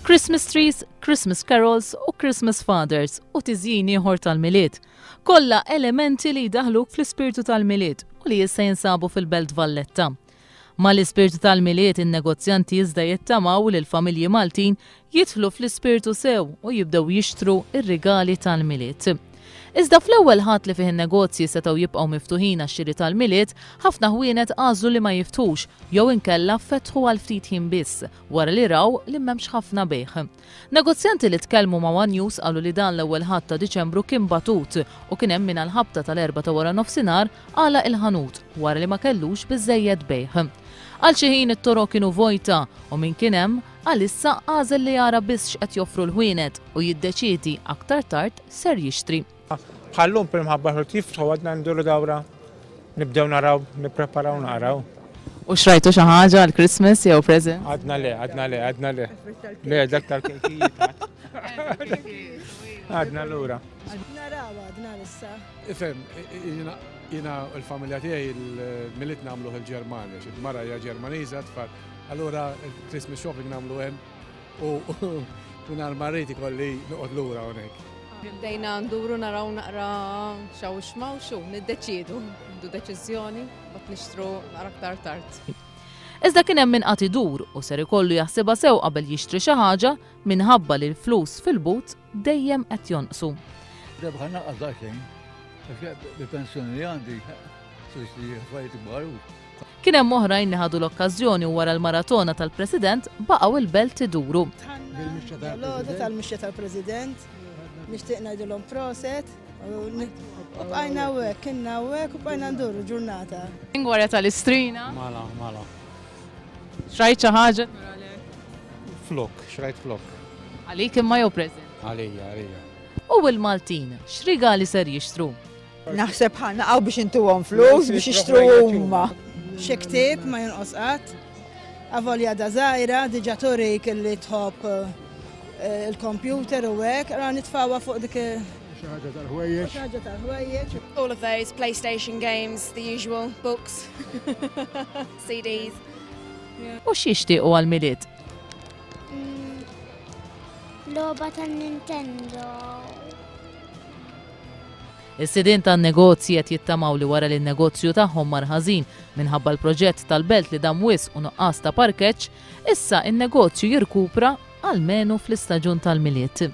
Christmas trees, Christmas carols u Christmas fathers u tiżjien ieħor tal-miliet. Kollha elementi li jdaħluk fl-ispirtu tal-miliet u li jista' jinsabu fil-Belt Valletta. Mal-ispirtu tal-miliet in-negozjanti iżda jittamaw li l-familji Maltin jidħlu fl-ispirtu sew u jibdew jixtru ir-rigali tal-miliet. Iżda fl-ewwel ħadd li fih in-negozji setgħu jibqgħu miftuħin għax-xiri tal-miliet, ħafna ħwienet għażlu li ma jiftux jew inkella fetħu għal ftit ħin biss wara li raw li m'hemmx ħafna bejħ. Negozjanti li tkellmu ma' One News qalu li dan l-ewwel ħadd ta' Diċembru kien batut u kien hemm min għall-ħabta tal-erba' ta' wara nofsinhar għala il-ħanut wara li ma kellux biżżejjed bejħ. Għal xi ħin it-toroq kienu vojta u min kien hemm għalissa għażel li jara biss x'qed joffru l-ħwienet u jiddeċiedi aktar tard ser jixtri. Bħallum primħabba jiftħu għadna nduru dawra, nibdew naraw, nippreparaw naraw. U xrajtu xi ħaġa għall-Christmas jew present? Għadna le. Le, dak tal-kekijiet. Għadna l-ura. Naraw għadna issa. Ifem, jina l-familja tiegħi il-milit nagħmluh il-Ġermanja, mara hija Ġermaniża tfal. Allura il-Christmas shopping nagħmlu hemm u nhar marriti kolli noqgħod lura hawnhekk. Bdejna nduru naraw naqra xaw xmaw xu, niddeċidu, ndu deċiżjoni, bat nixtru naqra aktar tard. Iżda kien hemm min qatt idur u ser ikollu jaħsibha sew qabel jixtri xi ħaġa minħabba li l-flus fil-but dejjem qed jonqsu. Rebħa naqqas xejn, bil-pensjoni li għandi, affarijiet kbar. Kien hemm oħrajn li ħadu l-okkażjoni wara l-maratona tal-President baqgħu il-belt iduru. L-għoda tal-mixja tal-President, nixtieq ngħidulhom proset, u bqajna hekk, kienna hekk u bqajna nduru ġurnata. Ingwarja tal-istrina. Mala. Xrajt xi ħaġa? Xrajt flok. Għalik imma jew present. Għalija. U l-Maltin, x'rigali ser jixtru? Naħseb ħanaqgħu biex intuhom flus biex jixtru huma. Xi ktieb ma jonqos qatt, avolja da żgħira, diġà turik li tħobb il-computer u hekk, ra nitfawha fuq dik Xaħġa tal-ħwejjeġ. All of those PlayStation games, the usual, books, CDs. U x'jixtiequ għall-miliet? Logħba tan-Nintendo. Is-sidien tan-negozji qed jittamaw li wara li n-negozju tagħhom mar ħażin minħabba l-proġett tal-belt li dam wisq u nuqqas ta' parkeġġ, issa n-negozju jirkupra almenu fl-istaġun tal-miliet.